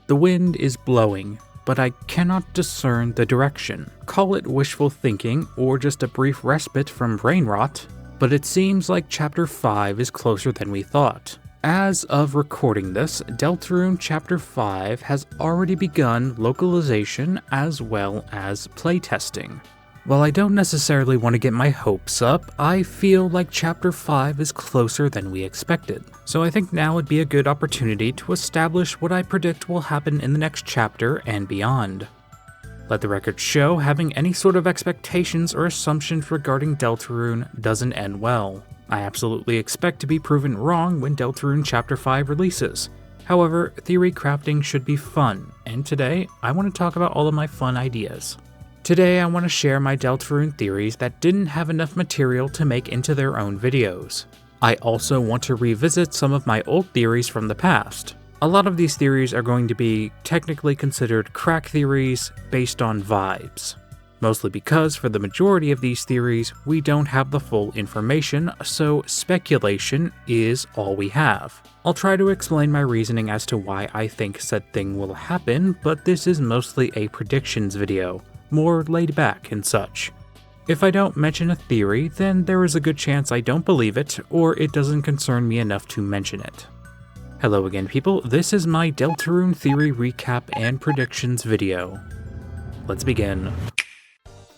The wind is blowing, but I cannot discern the direction. Call it wishful thinking or just a brief respite from brain rot, but it seems like Chapter 5 is closer than we thought. As of recording this, Deltarune Chapter 5 has already begun localization as well as playtesting. While I don't necessarily want to get my hopes up, I feel like Chapter 5 is closer than we expected. So I think now would be a good opportunity to establish what I predict will happen in the next chapter and beyond. Let the record show having any sort of expectations or assumptions regarding Deltarune doesn't end well. I absolutely expect to be proven wrong when Deltarune Chapter 5 releases. However, theory crafting should be fun, and today I want to talk about all of my fun ideas. Today I want to share my Deltarune theories that didn't have enough material to make into their own videos. I also want to revisit some of my old theories from the past. A lot of these theories are going to be technically considered crack theories based on vibes. Mostly because for the majority of these theories, we don't have the full information, so speculation is all we have. I'll try to explain my reasoning as to why I think said thing will happen, but this is mostly a predictions video, more laid back and such. If I don't mention a theory, then there is a good chance I don't believe it, or it doesn't concern me enough to mention it. Hello again people, this is my Deltarune theory recap and predictions video. Let's begin.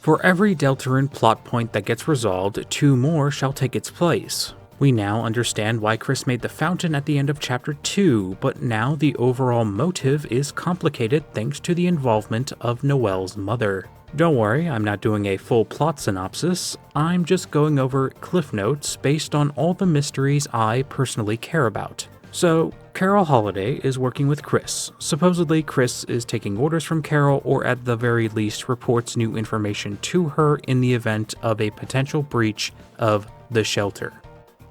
For every Deltarune plot point that gets resolved, 2 more shall take its place. We now understand why Chris made the fountain at the end of Chapter 2, but now the overall motive is complicated thanks to the involvement of Noelle's mother. Don't worry, I'm not doing a full plot synopsis, I'm just going over cliff notes based on all the mysteries I personally care about. So, Carol Holiday is working with Chris. Supposedly, Chris is taking orders from Carol, or at the very least reports new information to her in the event of a potential breach of the shelter.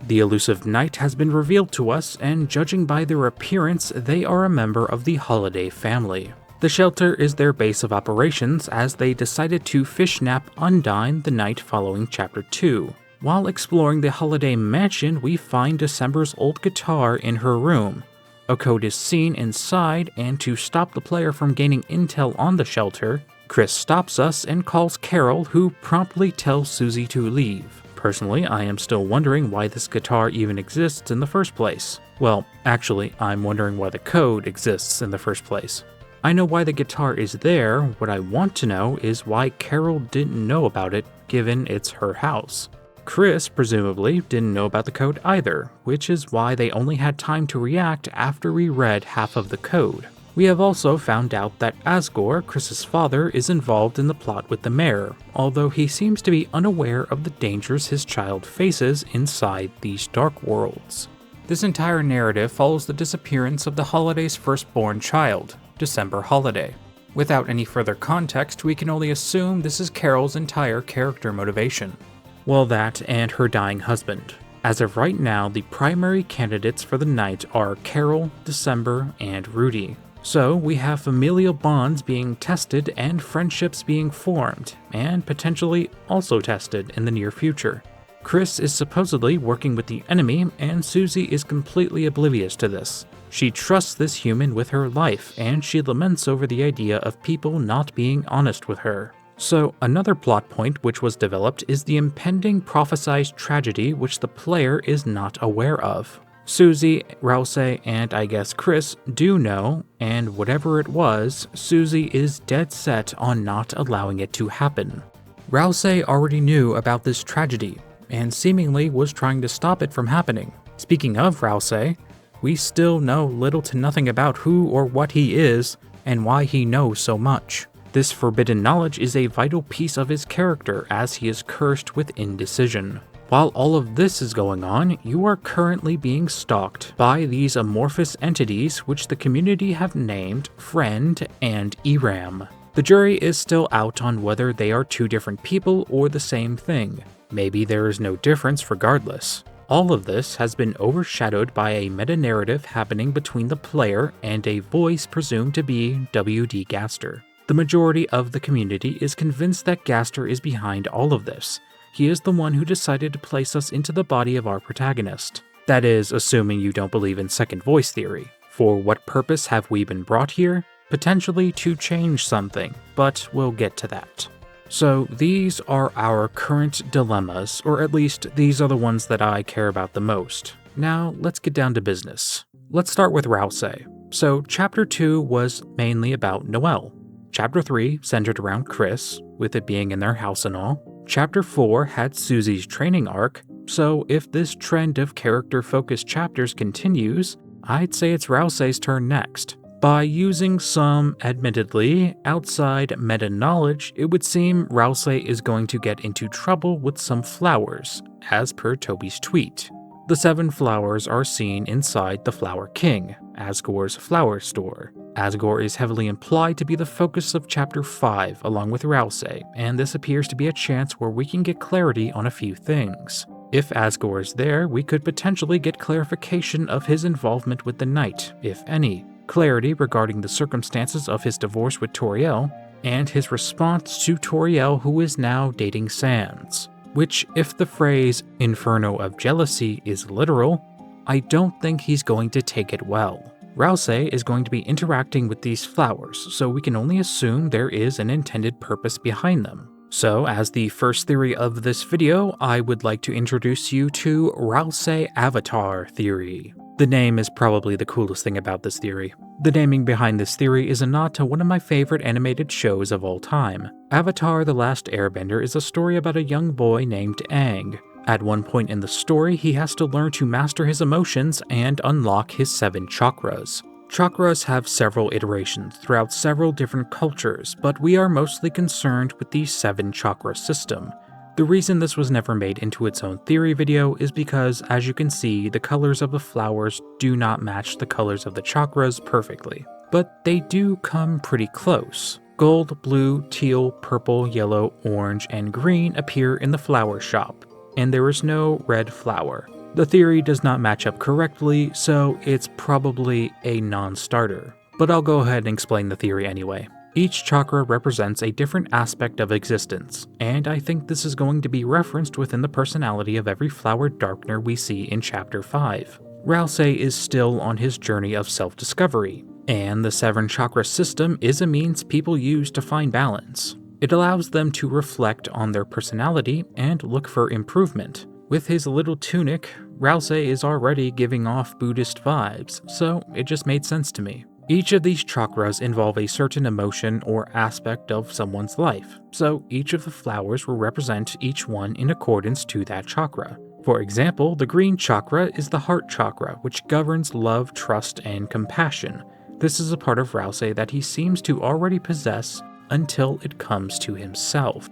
The elusive knight has been revealed to us, and judging by their appearance, they are a member of the Holiday family. The shelter is their base of operations as they decided to fishnap Undine the night following Chapter 2. While exploring the Holiday mansion, we find December's old guitar in her room. A code is seen inside, and to stop the player from gaining intel on the shelter, Chris stops us and calls Carol, who promptly tells Susie to leave. Personally, I am still wondering why this guitar even exists in the first place. Well, actually, I'm wondering why the code exists in the first place. I know why the guitar is there, what I want to know is why Carol didn't know about it, given it's her house. Chris, presumably, didn't know about the code either, which is why they only had time to react after we read half of the code. We have also found out that Asgore, Chris's father, is involved in the plot with the mayor, although he seems to be unaware of the dangers his child faces inside these dark worlds. This entire narrative follows the disappearance of the Holiday's firstborn child, December Holiday. Without any further context, we can only assume this is Carol's entire character motivation. Well, that and her dying husband. As of right now, the primary candidates for the night are Carol, December, and Rudy. So we have familial bonds being tested and friendships being formed, and potentially also tested in the near future. Chris is supposedly working with the enemy, and Susie is completely oblivious to this. She trusts this human with her life, and she laments over the idea of people not being honest with her. So another plot point which was developed is the impending prophesized tragedy which the player is not aware of. Susie, Rouse, and I guess Chris do know, and whatever it was, Susie is dead set on not allowing it to happen. Rouse already knew about this tragedy, and seemingly was trying to stop it from happening. Speaking of Rouse, we still know little to nothing about who or what he is, and why he knows so much. This forbidden knowledge is a vital piece of his character as he is cursed with indecision. While all of this is going on, you are currently being stalked by these amorphous entities which the community have named Friend and Eram. The jury is still out on whether they are 2 different people or the same thing. Maybe there is no difference regardless. All of this has been overshadowed by a meta-narrative happening between the player and a voice presumed to be W.D. Gaster. The majority of the community is convinced that Gaster is behind all of this. He is the one who decided to place us into the body of our protagonist. That is, assuming you don't believe in second voice theory. For what purpose have we been brought here? Potentially to change something, but we'll get to that. So these are our current dilemmas, or at least these are the ones that I care about the most. Now let's get down to business. Let's start with Rousey. So Chapter 2 was mainly about Noelle. Chapter 3 centered around Chris, with it being in their house and all. Chapter 4 had Susie's training arc, so if this trend of character-focused chapters continues, I'd say it's Rousey's turn next. By using some, admittedly, outside meta-knowledge, it would seem Rousey is going to get into trouble with some flowers, as per Toby's tweet. The 7 flowers are seen inside the Flower King, Asgore's flower store. Asgore is heavily implied to be the focus of Chapter 5 along with Rousey, and this appears to be a chance where we can get clarity on a few things. If Asgore is there, we could potentially get clarification of his involvement with the Knight, if any, clarity regarding the circumstances of his divorce with Toriel, and his response to Toriel, who is now dating Sans. Which, if the phrase "inferno of jealousy" is literal, I don't think he's going to take it well. Rousey is going to be interacting with these flowers, so we can only assume there is an intended purpose behind them. So, as the first theory of this video, I would like to introduce you to Rousey Avatar Theory. The name is probably the coolest thing about this theory. The naming behind this theory is a nod to one of my favorite animated shows of all time. Avatar: The Last Airbender is a story about a young boy named Aang. At one point in the story, he has to learn to master his emotions and unlock his 7 chakras. Chakras have several iterations throughout several different cultures, but we are mostly concerned with the 7 chakra system. The reason this was never made into its own theory video is because, as you can see, the colors of the flowers do not match the colors of the chakras perfectly. But they do come pretty close. Gold, blue, teal, purple, yellow, orange, and green appear in the flower shop, and there is no red flower. The theory does not match up correctly, so it's probably a non-starter. But I'll go ahead and explain the theory anyway. Each chakra represents a different aspect of existence, and I think this is going to be referenced within the personality of every flower darkener we see in Chapter 5. Rousey is still on his journey of self-discovery, and the 7 chakra system is a means people use to find balance. It allows them to reflect on their personality and look for improvement. With his little tunic, Rousey is already giving off Buddhist vibes, so it just made sense to me. Each of these chakras involve a certain emotion or aspect of someone's life, so each of the flowers will represent each one in accordance to that chakra. For example, the green chakra is the heart chakra, which governs love, trust, and compassion. This is a part of Rousey that he seems to already possess until it comes to himself.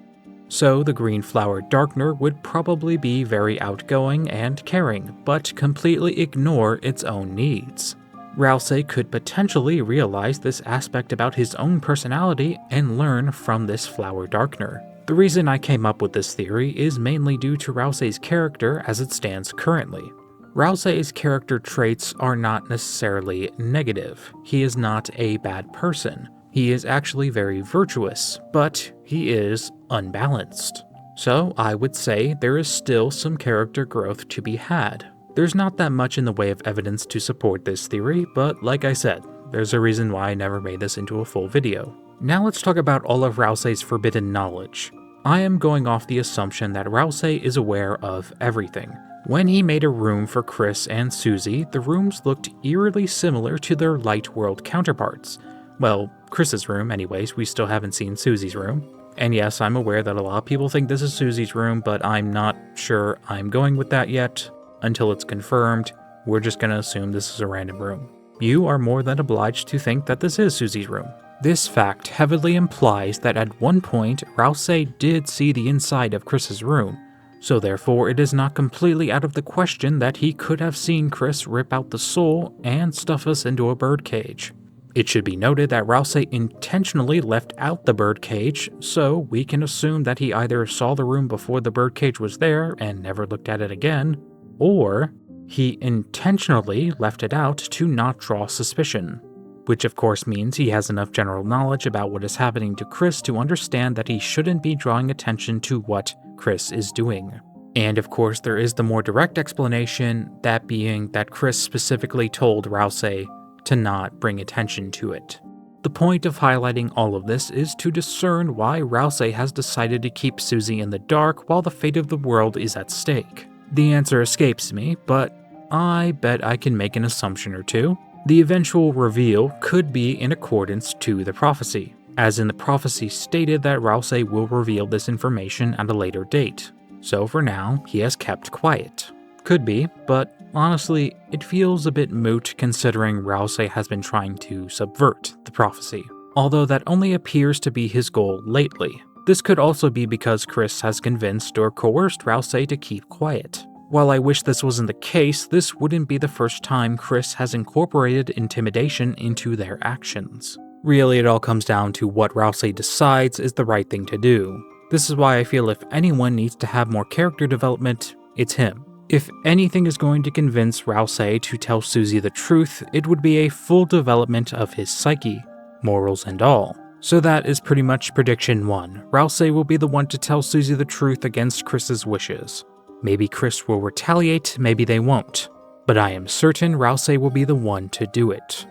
So the green flower darkener would probably be very outgoing and caring, but completely ignore its own needs. Rousey could potentially realize this aspect about his own personality and learn from this flower darkener. The reason I came up with this theory is mainly due to Rousey's character as it stands currently. Rousey's character traits are not necessarily negative. He is not a bad person. He is actually very virtuous, but he is unbalanced. So I would say there is still some character growth to be had. There's not that much in the way of evidence to support this theory, but like I said, there's a reason why I never made this into a full video. Now let's talk about all of Rousey's forbidden knowledge. I am going off the assumption that Rousey is aware of everything. When he made a room for Chris and Susie, the rooms looked eerily similar to their light world counterparts. Well, Chris's room anyways, we still haven't seen Susie's room. And yes, I'm aware that a lot of people think this is Susie's room, but I'm not sure I'm going with that yet. Until it's confirmed, we're just gonna assume this is a random room. You are more than obliged to think that this is Susie's room. This fact heavily implies that at one point, Rousey did see the inside of Chris's room, so therefore it is not completely out of the question that he could have seen Chris rip out the soul and stuff us into a birdcage. It should be noted that Rousey intentionally left out the birdcage, so we can assume that he either saw the room before the birdcage was there and never looked at it again, or he intentionally left it out to not draw suspicion, which of course means he has enough general knowledge about what is happening to Chris to understand that he shouldn't be drawing attention to what Chris is doing. And of course there is the more direct explanation, that being that Chris specifically told Rousey to not bring attention to it. The point of highlighting all of this is to discern why Rousey has decided to keep Susie in the dark while the fate of the world is at stake. The answer escapes me, but I bet I can make an assumption or two. The eventual reveal could be in accordance to the prophecy, as in the prophecy stated that Rousey will reveal this information at a later date. So for now, he has kept quiet. Could be, but honestly, it feels a bit moot considering Rousey has been trying to subvert the prophecy, although that only appears to be his goal lately. This could also be because Chris has convinced or coerced Rousey to keep quiet. While I wish this wasn't the case, this wouldn't be the first time Chris has incorporated intimidation into their actions. Really, it all comes down to what Rousey decides is the right thing to do. This is why I feel if anyone needs to have more character development, it's him. If anything is going to convince Rousey to tell Susie the truth, it would be a full development of his psyche, morals and all. So that is pretty much prediction 1. Rousey will be the one to tell Susie the truth against Chris's wishes. Maybe Chris will retaliate, maybe they won't. But I am certain Rousey will be the one to do it.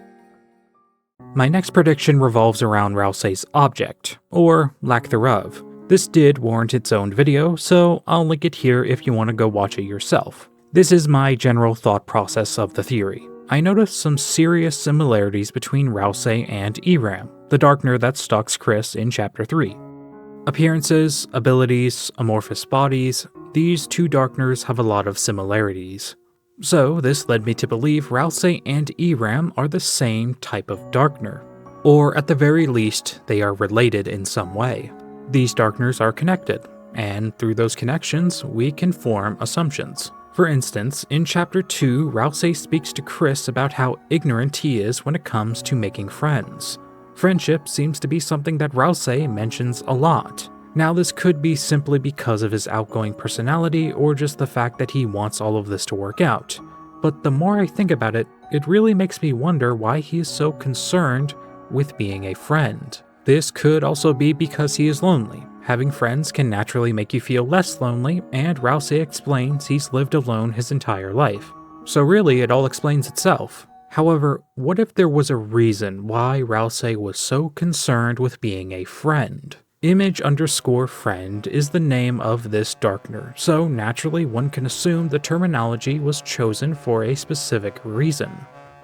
My next prediction revolves around Rousey's object, or lack thereof. This did warrant its own video, so I'll link it here if you want to go watch it yourself. This is my general thought process of the theory. I noticed some serious similarities between Rousey and Eram, the Darkner that stalks Chris in Chapter 3. Appearances, abilities, amorphous bodies, these two Darkners have a lot of similarities. So this led me to believe Rousey and Eram are the same type of Darkner, or at the very least, they are related in some way. These Darkners are connected, and through those connections, we can form assumptions. For instance, in Chapter 2, Rousey speaks to Chris about how ignorant he is when it comes to making friends. Friendship seems to be something that Rousey mentions a lot. Now this could be simply because of his outgoing personality or just the fact that he wants all of this to work out. But the more I think about it, it really makes me wonder why he is so concerned with being a friend. This could also be because he is lonely. Having friends can naturally make you feel less lonely, and Rousey explains he's lived alone his entire life. So really, it all explains itself. However, what if there was a reason why Rousey was so concerned with being a friend? Image_friend is the name of this Darkner, so naturally one can assume the terminology was chosen for a specific reason.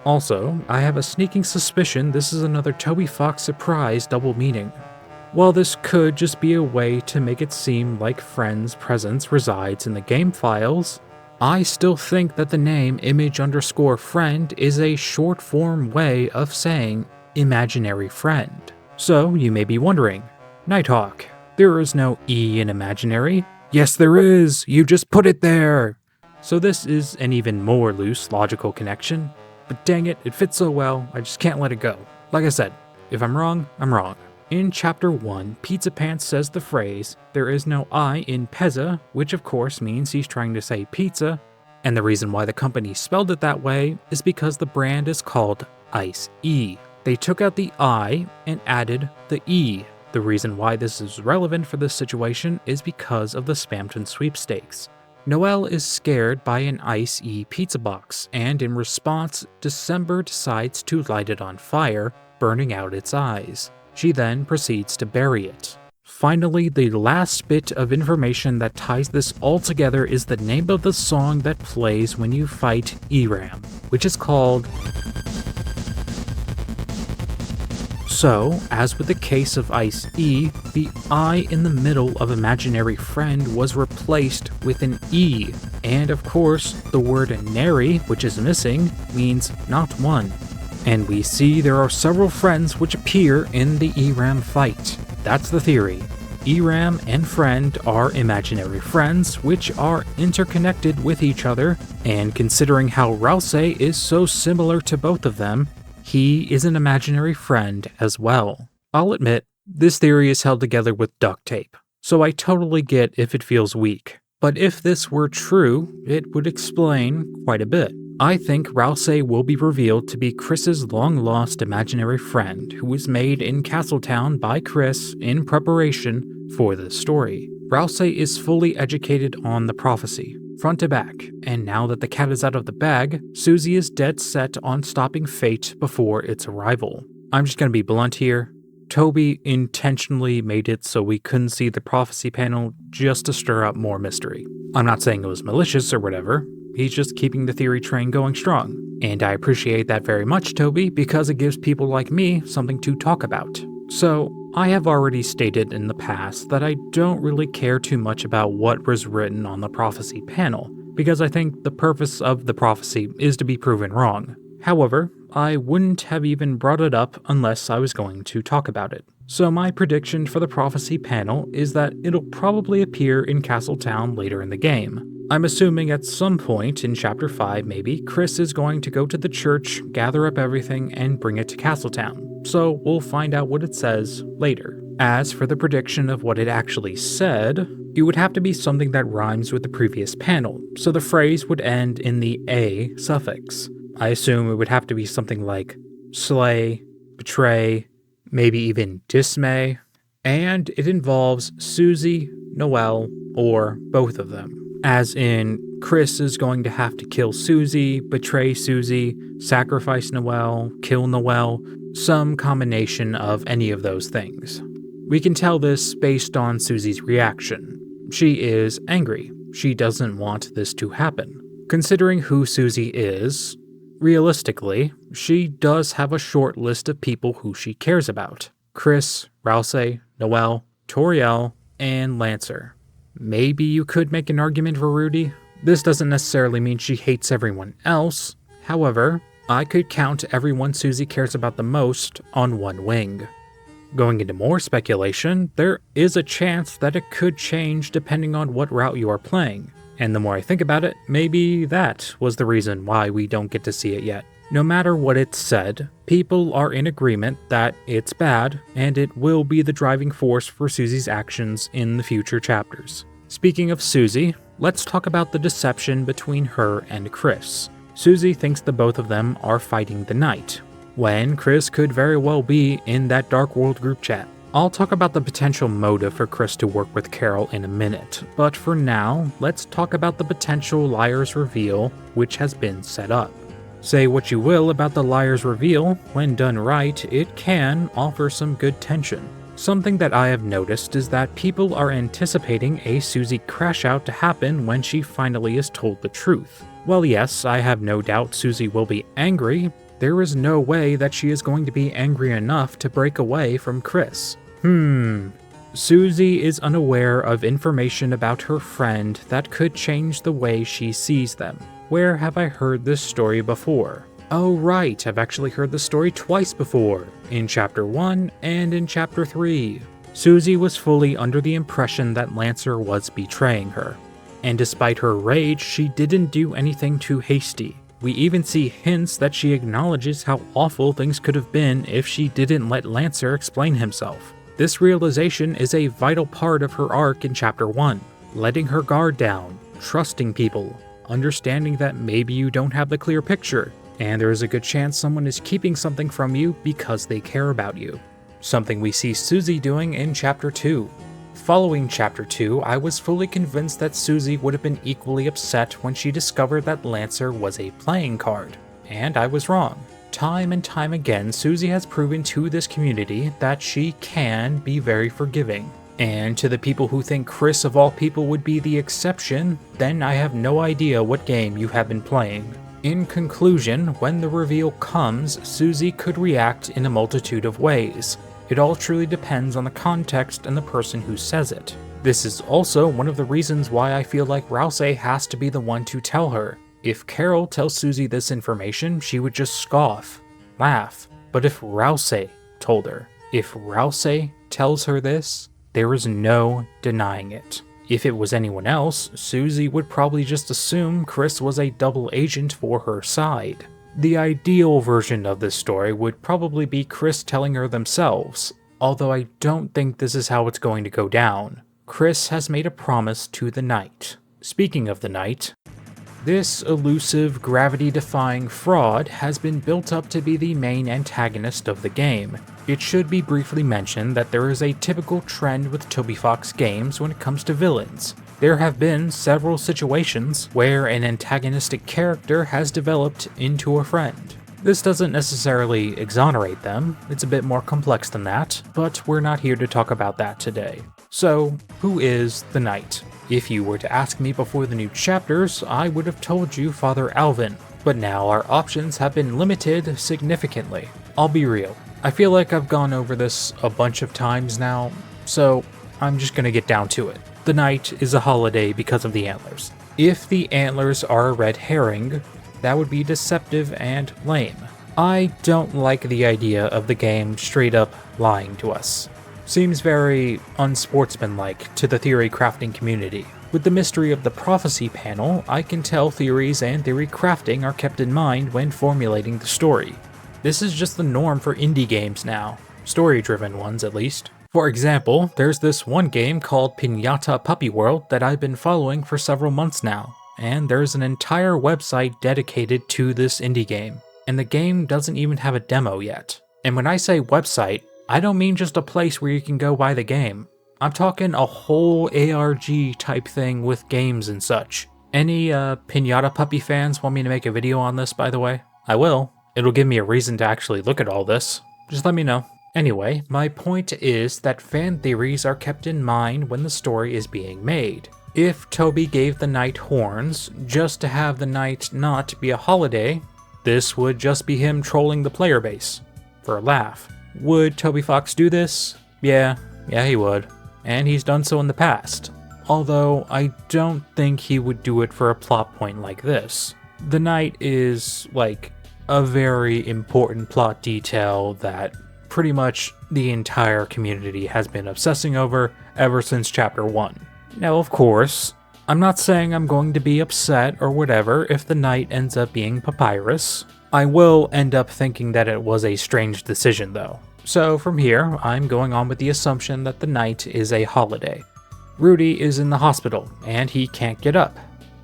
Also, I have a sneaking suspicion this is another Toby Fox surprise double meaning. While this could just be a way to make it seem like Friend's presence resides in the game files, I still think that the name image_friend is a short form way of saying imaginary friend. So you may be wondering, Nighthawk, there is no E in imaginary. Yes there is, you just put it there! So this is an even more loose logical connection, but dang it, it fits so well, I just can't let it go. Like I said, if I'm wrong, I'm wrong. In Chapter 1, Pizza Pants says the phrase, there is no I in pezza, which of course means he's trying to say pizza, and the reason why the company spelled it that way is because the brand is called Ice E. They took out the I and added the E. The reason why this is relevant for this situation is because of the Spamton sweepstakes. Noelle is scared by an Ice E pizza box, and in response, December decides to light it on fire, burning out its eyes. She then proceeds to bury it. Finally, the last bit of information that ties this all together is the name of the song that plays when you fight Eram, which is called... So, as with the case of Ice E, the I in the middle of imaginary friend was replaced with an E, and of course, the word nary, which is missing, means not one. And we see there are several friends which appear in the Eram fight. That's the theory. Eram and friend are imaginary friends which are interconnected with each other, and considering how Rousey is so similar to both of them, he is an imaginary friend as well. I'll admit, this theory is held together with duct tape, so I totally get if it feels weak. But if this were true, it would explain quite a bit. I think Rousey will be revealed to be Chris's long-lost imaginary friend who was made in Castletown by Chris in preparation for this story. Rousey is fully educated on the prophecy. front to back, and now that the cat is out of the bag, Susie is dead set on stopping fate before its arrival. I'm just gonna be blunt here. Toby intentionally made it so we couldn't see the prophecy panel just to stir up more mystery. I'm not saying it was malicious or whatever, he's just keeping the theory train going strong. And I appreciate that very much, Toby, because it gives people like me something to talk about. So, I have already stated in the past that I don't really care too much about what was written on the prophecy panel, because I think the purpose of the prophecy is to be proven wrong. However, I wouldn't have even brought it up unless I was going to talk about it. So my prediction for the prophecy panel is that it'll probably appear in Castletown later in the game. I'm assuming at some point in Chapter 5 maybe, Chris is going to go to the church, gather up everything, and bring it to Castletown. So we'll find out what it says later. As for the prediction of what it actually said, it would have to be something that rhymes with the previous panel, so the phrase would end in the A suffix. I assume it would have to be something like slay, betray, maybe even dismay, and it involves Susie, Noelle, or both of them. As in, Chris is going to have to kill Susie, betray Susie, sacrifice Noelle, kill Noelle, some combination of any of those things. We can tell this based on Susie's reaction. She is angry. She doesn't want this to happen. Considering who Susie is, realistically, she does have a short list of people who she cares about. Chris, Rousey, Noelle, Toriel, and Lancer. Maybe you could make an argument for Rudy. This doesn't necessarily mean she hates everyone else. However, I could count everyone Susie cares about the most on one wing. Going into more speculation, there is a chance that it could change depending on what route you are playing. And the more I think about it, maybe that was the reason why we don't get to see it yet. No matter what it's said, people are in agreement that it's bad, and it will be the driving force for Susie's actions in the future chapters. Speaking of Susie, let's talk about the deception between her and Chris. Susie thinks the both of them are fighting the night, when Chris could very well be in that Dark World group chat. I'll talk about the potential motive for Chris to work with Carol in a minute, but for now, let's talk about the potential liar's reveal which has been set up. Say what you will about the liar's reveal, when done right, it can offer some good tension. Something that I have noticed is that people are anticipating a Susie crash out to happen when she finally is told the truth. While yes, I have no doubt Susie will be angry, there is no way that she is going to be angry enough to break away from Chris. Susie is unaware of information about her friend that could change the way she sees them. Where have I heard this story before? Oh right, I've actually heard the story twice before, in Chapter 1 and in Chapter 3. Susie was fully under the impression that Lancer was betraying her. And despite her rage, she didn't do anything too hasty. We even see hints that she acknowledges how awful things could have been if she didn't let Lancer explain himself. This realization is a vital part of her arc in Chapter 1, letting her guard down, trusting people, understanding that maybe you don't have the clear picture, and there is a good chance someone is keeping something from you because they care about you. Something we see Susie doing in Chapter 2. Following Chapter 2, I was fully convinced that Susie would have been equally upset when she discovered that Lancer was a playing card, and I was wrong. Time and time again, Susie has proven to this community that she can be very forgiving. And to the people who think Chris of all people would be the exception, then I have no idea what game you have been playing. In conclusion, when the reveal comes, Susie could react in a multitude of ways. It all truly depends on the context and the person who says it. This is also one of the reasons why I feel like Rousey has to be the one to tell her. If Carol tells Susie this information, she would just scoff, laugh. But if Rousey told her, if Rousey tells her this, there is no denying it. If it was anyone else, Susie would probably just assume Chris was a double agent for her side. The ideal version of this story would probably be Chris telling her themselves, although I don't think this is how it's going to go down. Chris has made a promise to the Knight. Speaking of the Knight, this elusive, gravity-defying fraud has been built up to be the main antagonist of the game. It should be briefly mentioned that there is a typical trend with Toby Fox games when it comes to villains. there have been several situations where an antagonistic character has developed into a friend. This doesn't necessarily exonerate them, it's a bit more complex than that, but we're not here to talk about that today. So, who is the Knight? If you were to ask me before the new chapters, I would have told you Father Alvin, but now our options have been limited significantly. I'll be real, I feel like I've gone over this a bunch of times now, so I'm just gonna get down to it. The Knight is a holiday because of the antlers. If the antlers are a red herring, that would be deceptive and lame. I don't like the idea of the game straight up lying to us. Seems very unsportsmanlike to the theory crafting community. With the mystery of the prophecy panel, I can tell theories and theory crafting are kept in mind when formulating the story. This is just the norm for indie games now, story-driven ones at least. For example, there's this one game called Pinata Puppy World that I've been following for several months now, and there's an entire website dedicated to this indie game, and the game doesn't even have a demo yet. And when I say website, I don't mean just a place where you can go buy the game. I'm talking a whole ARG type thing with games and such. Any Pinata Puppy fans want me to make a video on this, by the way? I will. It'll give me a reason to actually look at all this. Just let me know. Anyway, my point is that fan theories are kept in mind when the story is being made. If Toby gave the Knight horns just to have the Knight not be a holiday, this would just be him trolling the player base. For a laugh. Would Toby Fox do this? Yeah, he would. And he's done so in the past. Although, I don't think he would do it for a plot point like this. The Knight is, like, a very important plot detail that pretty much the entire community has been obsessing over ever since Chapter 1. Now, of course, I'm not saying I'm going to be upset or whatever if the Knight ends up being Papyrus. I will end up thinking that it was a strange decision though. So from here, I'm going on with the assumption that the Knight is a holiday. Rudy is in the hospital, and he can't get up.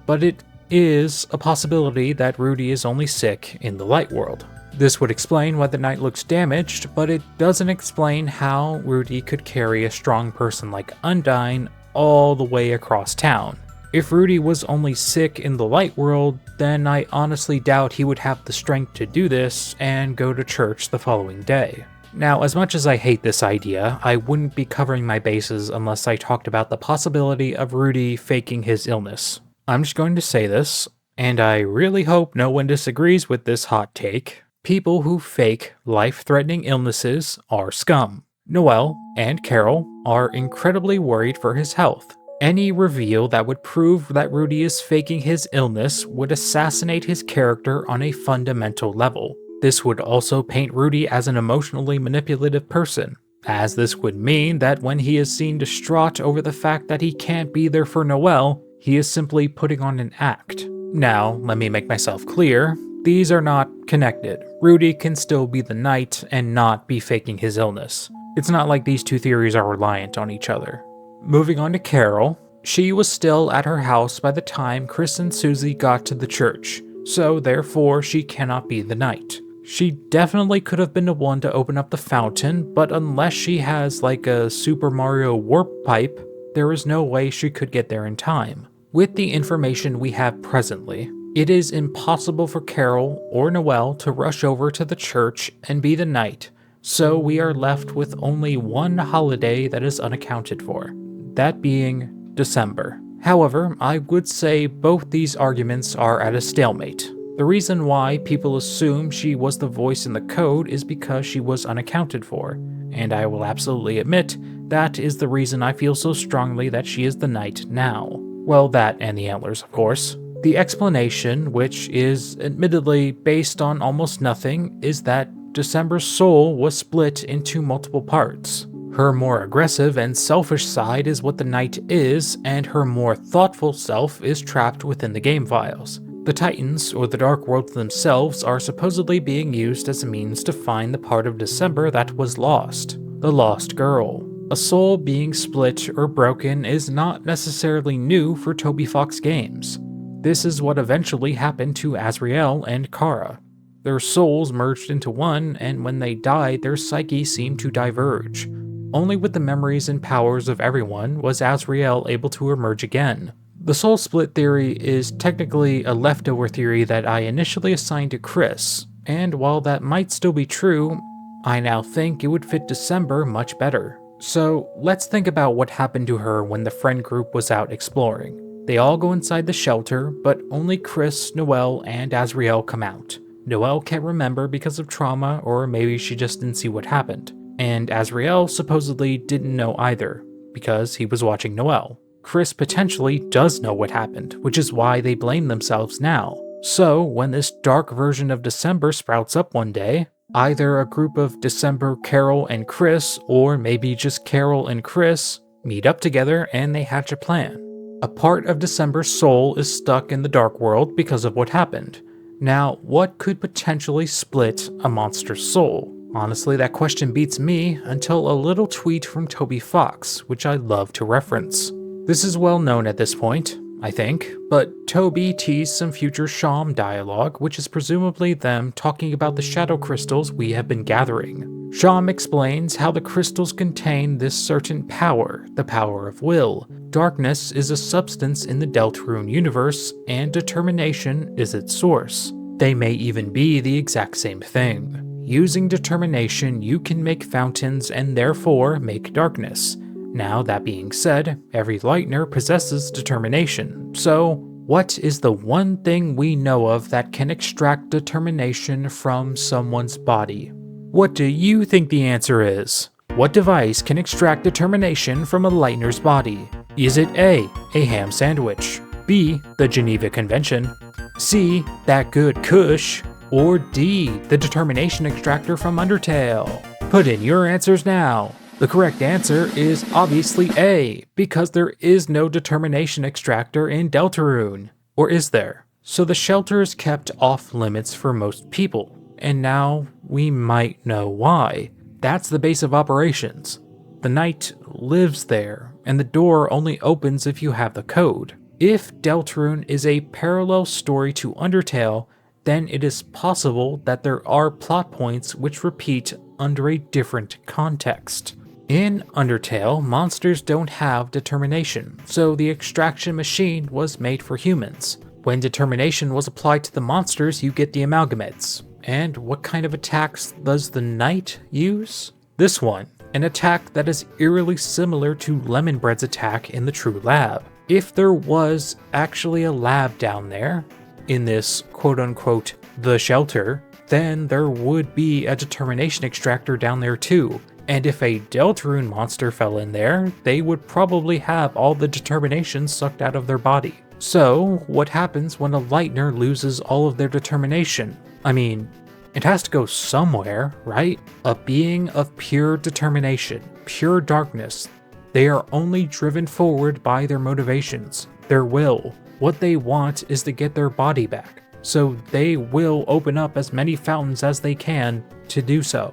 But it is a possibility that Rudy is only sick in the light world. This would explain why the Knight looks damaged, but it doesn't explain how Rudy could carry a strong person like Undyne all the way across town. If Rudy was only sick in the light world, then I honestly doubt he would have the strength to do this and go to church the following day. Now, as much as I hate this idea, I wouldn't be covering my bases unless I talked about the possibility of Rudy faking his illness. I'm just going to say this, and I really hope no one disagrees with this hot take. People who fake life-threatening illnesses are scum. Noelle and Carol are incredibly worried for his health. Any reveal that would prove that Rudy is faking his illness would assassinate his character on a fundamental level. This would also paint Rudy as an emotionally manipulative person, as this would mean that when he is seen distraught over the fact that he can't be there for Noelle, he is simply putting on an act. Now, let me make myself clear. These are not connected. Rudy can still be the Knight and not be faking his illness. It's not like these two theories are reliant on each other. Moving on to Carol, she was still at her house by the time Chris and Susie got to the church, so therefore she cannot be the Knight. She definitely could have been the one to open up the fountain, but unless she has like a Super Mario warp pipe, there is no way she could get there in time. With the information we have presently, it is impossible for Carol or Noelle to rush over to the church and be the Knight, so we are left with only one holiday that is unaccounted for, that being December. However, I would say both these arguments are at a stalemate. The reason why people assume she was the voice in the code is because she was unaccounted for, and I will absolutely admit that is the reason I feel so strongly that she is the Knight now. Well, that and the antlers, of course. The explanation, which is admittedly based on almost nothing, is that December's soul was split into multiple parts. Her more aggressive and selfish side is what the Knight is, and her more thoughtful self is trapped within the game files. The Titans, or the Dark Worlds themselves, are supposedly being used as a means to find the part of December that was lost. The Lost Girl. A soul being split or broken is not necessarily new for Toby Fox games. This is what eventually happened to Azrael and Kara. Their souls merged into one, and when they died, their psyche seemed to diverge. Only with the memories and powers of everyone was Azrael able to emerge again. The soul split theory is technically a leftover theory that I initially assigned to Chris, and while that might still be true, I now think it would fit December much better. So let's think about what happened to her when the friend group was out exploring. They all go inside the shelter, but only Chris, Noelle, and Azrael come out. Noelle can't remember because of trauma, or maybe she just didn't see what happened. And Azrael supposedly didn't know either, because he was watching Noelle. Chris potentially does know what happened, which is why they blame themselves now. So, when this dark version of December sprouts up one day, either a group of December, Carol, and Chris, or maybe just Carol and Chris, meet up together and they hatch a plan. A part of December's soul is stuck in the dark world because of what happened. Now, what could potentially split a monster's soul? Honestly, that question beats me until a little tweet from Toby Fox, which I love to reference. This is well known at this point, I think, but Toby teased some future Sham dialogue, which is presumably them talking about the shadow crystals we have been gathering. Sham explains how the crystals contain this certain power, the power of will. Darkness is a substance in the Deltarune universe, and determination is its source. They may even be the exact same thing. Using determination, you can make fountains and therefore make darkness. Now, that being said, every Lightner possesses determination, so what is the one thing we know of that can extract determination from someone's body? What do you think the answer is? What device can extract determination from a Lightner's body? Is it A, a ham sandwich, B, the Geneva Convention, C, that good Kush, or D, the determination extractor from Undertale? Put in your answers now. The correct answer is obviously A, because there is no determination extractor in Deltarune. Or is there? So the shelter is kept off limits for most people, and now we might know why. That's the base of operations. The knight lives there, and the door only opens if you have the code. If Deltarune is a parallel story to Undertale, then it is possible that there are plot points which repeat under a different context. In Undertale, monsters don't have determination, so the extraction machine was made for humans. When determination was applied to the monsters, you get the amalgamates. And what kind of attacks does the knight use? This one, an attack that is eerily similar to Lemon Bread's attack in the True Lab. If there was actually a lab down there, in this quote-unquote the shelter, then there would be a determination extractor down there too. And if a Deltarune monster fell in there, they would probably have all the determination sucked out of their body. So, what happens when a Lightner loses all of their determination? I mean, it has to go somewhere, right? A being of pure determination, pure darkness. They are only driven forward by their motivations, their will. What they want is to get their body back, so they will open up as many fountains as they can to do so.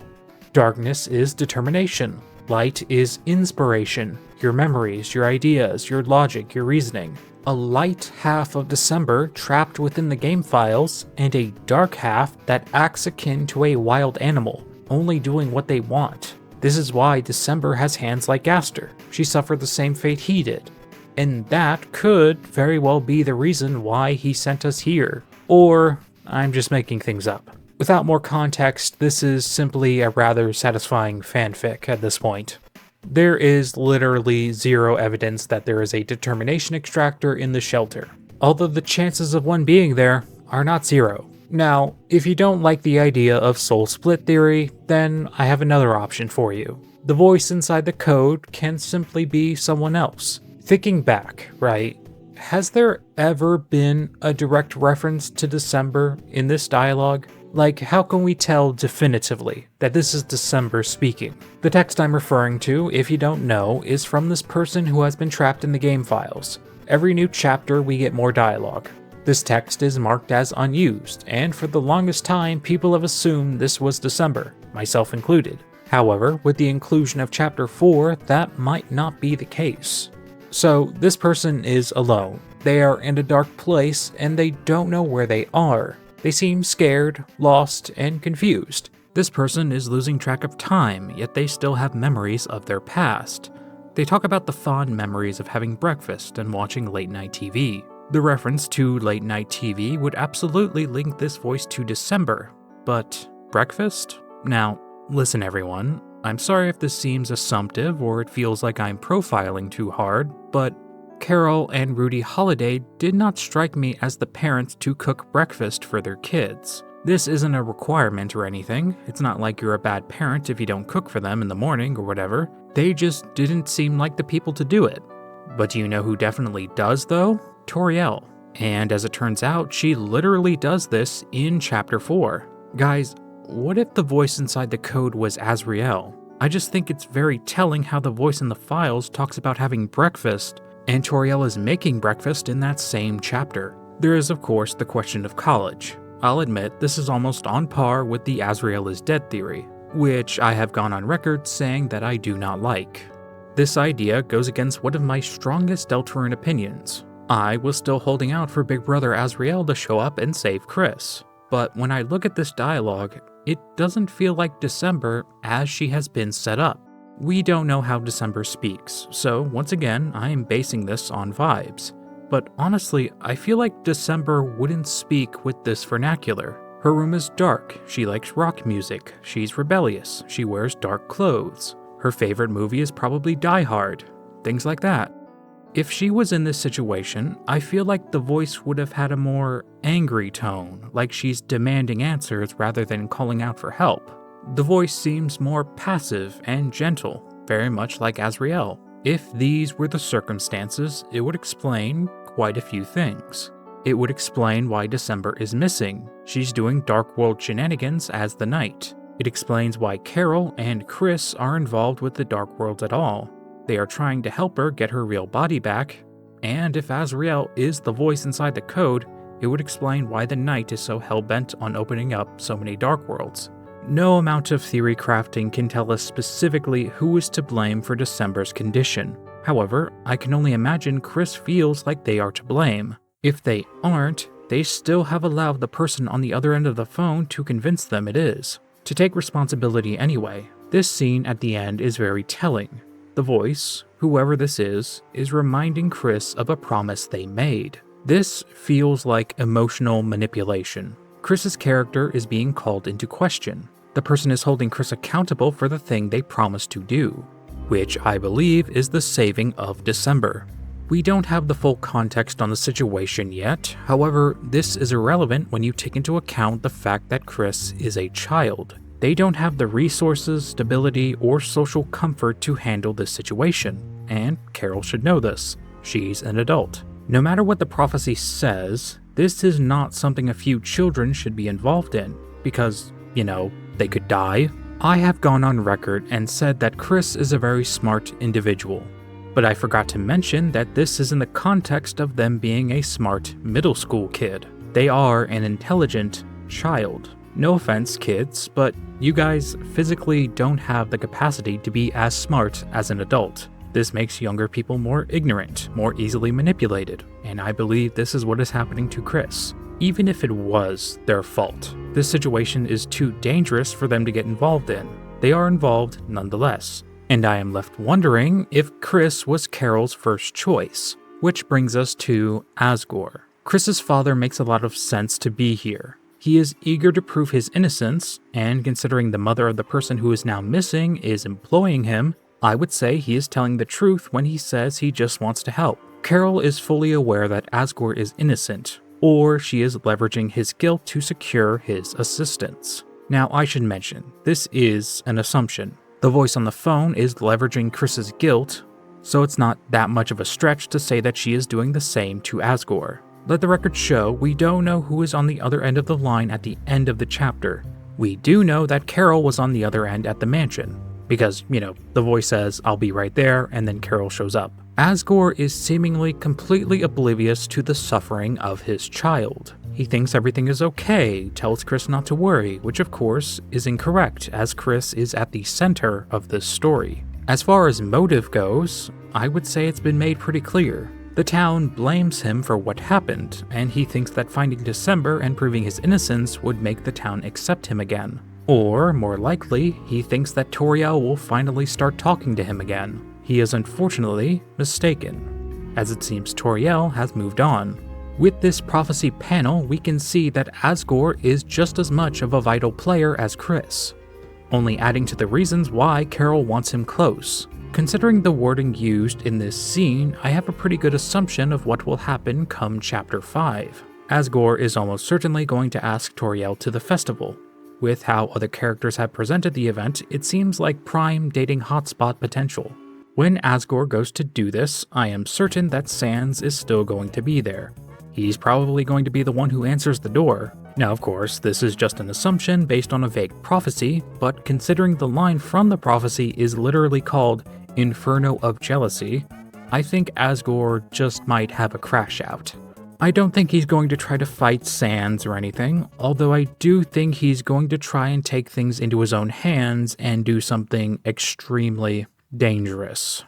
Darkness is determination. Light is inspiration, your memories, your ideas, your logic, your reasoning. A light half of December trapped within the game files, and a dark half that acts akin to a wild animal, only doing what they want. This is why December has hands like Gaster. She suffered the same fate he did. And that could very well be the reason why he sent us here. Or, I'm just making things up. Without more context, this is simply a rather satisfying fanfic at this point. There is literally zero evidence that there is a determination extractor in the shelter, although the chances of one being there are not zero. Now, if you don't like the idea of soul split theory, then I have another option for you. The voice inside the code can simply be someone else. Thinking back, right? Has there ever been a direct reference to December in this dialogue? Like, how can we tell definitively that this is December speaking? The text I'm referring to, if you don't know, is from this person who has been trapped in the game files. Every new chapter we get more dialogue. This text is marked as unused, and for the longest time people have assumed this was December, myself included. However, with the inclusion of Chapter 4, that might not be the case. So, this person is alone. They are in a dark place, and they don't know where they are. They seem scared, lost, and confused. This person is losing track of time, yet they still have memories of their past. They talk about the fond memories of having breakfast and watching late-night TV. The reference to late-night TV would absolutely link this voice to December, but breakfast? Now, listen everyone, I'm sorry if this seems assumptive or it feels like I'm profiling too hard, but Carol and Rudy Holiday did not strike me as the parents to cook breakfast for their kids. This isn't a requirement or anything. It's not like you're a bad parent if you don't cook for them in the morning or whatever. They just didn't seem like the people to do it. But do you know who definitely does though? Toriel. And as it turns out, she literally does this in Chapter 4. Guys, what if the voice inside the code was Azriel? I just think it's very telling how the voice in the files talks about having breakfast, and Toriel is making breakfast in that same chapter. There is of course the question of college. I'll admit this is almost on par with the Azriel is dead theory, which I have gone on record saying that I do not like. This idea goes against one of my strongest Deltarune opinions. I was still holding out for Big Brother Azriel to show up and save Chris, but when I look at this dialogue, it doesn't feel like December as she has been set up. We don't know how December speaks, so once again I am basing this on vibes. But honestly, I feel like December wouldn't speak with this vernacular. Her room is dark, she likes rock music, she's rebellious, she wears dark clothes. Her favorite movie is probably Die Hard, things like that. If she was in this situation, I feel like the voice would have had a more angry tone, like she's demanding answers rather than calling out for help. The voice seems more passive and gentle, very much like Azriel. If these were the circumstances, it would explain quite a few things. It would explain why December is missing. She's doing Dark World shenanigans as the Knight. It explains why Carol and Chris are involved with the Dark World at all. They are trying to help her get her real body back. And if Azriel is the voice inside the code, it would explain why the Knight is so hell-bent on opening up so many Dark Worlds. No amount of theory crafting can tell us specifically who is to blame for December's condition. However, I can only imagine Chris feels like they are to blame. If they aren't, they still have allowed the person on the other end of the phone to convince them it is. To take responsibility anyway. This scene at the end is very telling. The voice, whoever this is reminding Chris of a promise they made. This feels like emotional manipulation. Chris's character is being called into question. The person is holding Chris accountable for the thing they promised to do, which I believe is the saving of December. We don't have the full context on the situation yet, however, this is irrelevant when you take into account the fact that Chris is a child. They don't have the resources, stability, or social comfort to handle this situation, and Carol should know this. She's an adult. No matter what the prophecy says, this is not something a few children should be involved in, because, they could die. I have gone on record and said that Chris is a very smart individual, but I forgot to mention that this is in the context of them being a smart middle school kid. They are an intelligent child. No offense, kids, but you guys physically don't have the capacity to be as smart as an adult. This makes younger people more ignorant, more easily manipulated, and I believe this is what is happening to Chris. Even if it was their fault, this situation is too dangerous for them to get involved in. They are involved nonetheless. And I am left wondering if Chris was Carol's first choice. Which brings us to Asgore. Chris's father makes a lot of sense to be here. He is eager to prove his innocence, and considering the mother of the person who is now missing is employing him, I would say he is telling the truth when he says he just wants to help. Carol is fully aware that Asgore is innocent, or she is leveraging his guilt to secure his assistance. Now, I should mention, this is an assumption. The voice on the phone is leveraging Chris's guilt, so it's not that much of a stretch to say that she is doing the same to Asgore. Let the record show we don't know who is on the other end of the line at the end of the chapter. We do know that Carol was on the other end at the mansion, because, the voice says, "I'll be right there," and then Carol shows up. Asgore is seemingly completely oblivious to the suffering of his child. He thinks everything is okay, tells Chris not to worry, which of course is incorrect, as Chris is at the center of this story. As far as motive goes, I would say it's been made pretty clear. The town blames him for what happened, and he thinks that finding December and proving his innocence would make the town accept him again. Or, more likely, he thinks that Toriel will finally start talking to him again. He is unfortunately mistaken, as it seems Toriel has moved on. With this prophecy panel, we can see that Asgore is just as much of a vital player as Chris, only adding to the reasons why Carol wants him close. Considering the wording used in this scene, I have a pretty good assumption of what will happen come Chapter 5. Asgore is almost certainly going to ask Toriel to the festival. With how other characters have presented the event, it seems like prime dating hotspot potential. When Asgore goes to do this, I am certain that Sans is still going to be there. He's probably going to be the one who answers the door. Now, of course, this is just an assumption based on a vague prophecy, but considering the line from the prophecy is literally called Inferno of Jealousy, I think Asgore just might have a crash out. I don't think he's going to try to fight Sans or anything, although I do think he's going to try and take things into his own hands and do something extremely dangerous.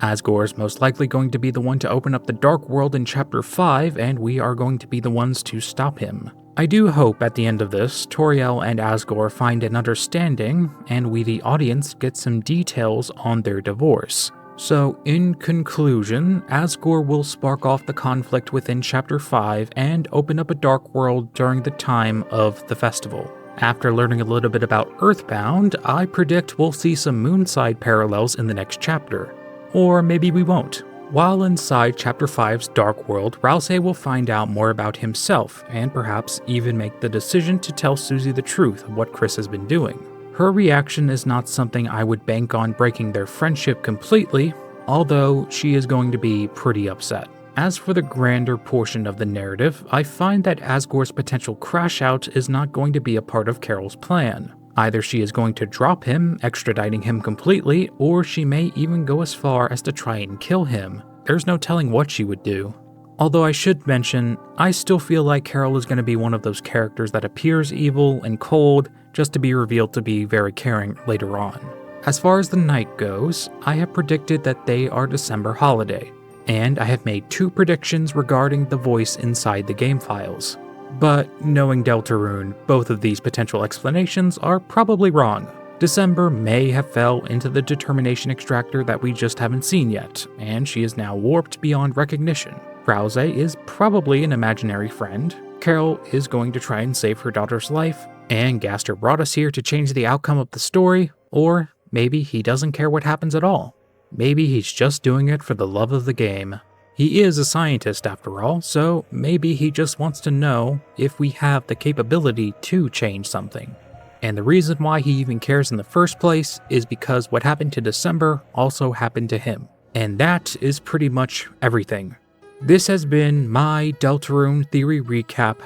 Asgore is most likely going to be the one to open up the Dark World in Chapter 5, and we are going to be the ones to stop him. I do hope at the end of this, Toriel and Asgore find an understanding, and we the audience get some details on their divorce. So, in conclusion, Asgore will spark off the conflict within Chapter 5 and open up a Dark World during the time of the festival. After learning a little bit about Earthbound, I predict we'll see some Moonside parallels in the next chapter. Or maybe we won't. While inside Chapter 5's Dark World, Rousey will find out more about himself, and perhaps even make the decision to tell Susie the truth of what Chris has been doing. Her reaction is not something I would bank on breaking their friendship completely, although she is going to be pretty upset. As for the grander portion of the narrative, I find that Asgore's potential crash out is not going to be a part of Carol's plan. Either she is going to drop him, extraditing him completely, or she may even go as far as to try and kill him. There's no telling what she would do. Although I should mention, I still feel like Carol is going to be one of those characters that appears evil and cold, just to be revealed to be very caring later on. As far as the night goes, I have predicted that they are December holiday, and I have made 2 predictions regarding the voice inside the game files. But knowing Deltarune, both of these potential explanations are probably wrong. December may have fell into the determination extractor that we just haven't seen yet, and she is now warped beyond recognition. Rousey is probably an imaginary friend, Carol is going to try and save her daughter's life, and Gaster brought us here to change the outcome of the story, or maybe he doesn't care what happens at all. Maybe he's just doing it for the love of the game. He is a scientist after all, so maybe he just wants to know if we have the capability to change something. And the reason why he even cares in the first place is because what happened to December also happened to him. And that is pretty much everything. This has been my Deltarune Theory Recap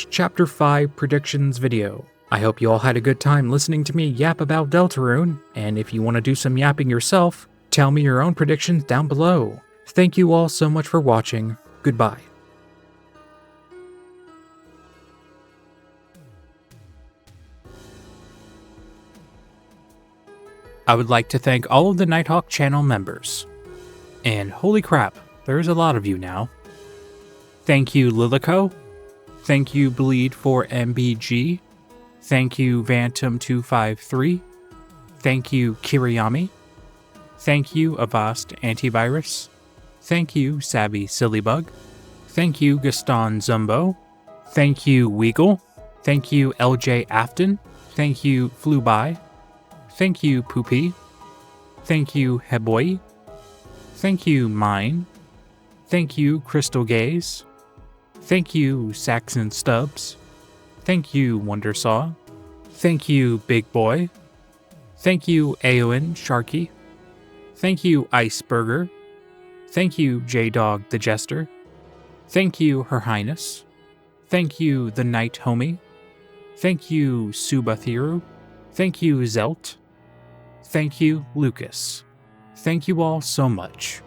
/ Chapter 5 Predictions video. I hope you all had a good time listening to me yap about Deltarune, and if you want to do some yapping yourself, tell me your own predictions down below. Thank you all so much for watching. Goodbye. I would like to thank all of the Nighthawk channel members. And holy crap, there's a lot of you now. Thank you Lilico. Thank you Bleed4MBG. Thank you Vantum253. Thank you Kiriyami. Thank you Avast Antivirus. Thank you Sabby Sillybug. Thank you Gaston Zumbo. Thank you Weagle. Thank you LJ Afton. Thank you Fluby. Thank you Poopy. Thank you Heboy. Thank you Mine. Thank you Crystal Gaze. Thank you Saxon Stubbs. Thank you Wondersaw. Thank you Big Boy. Thank you Aowen Sharky. Thank you Iceburger. Thank you J-Dog the Jester. Thank you Her Highness. Thank you The Night Homie. Thank you Subathiru. Thank you Zelt. Thank you Lucas. Thank you all so much.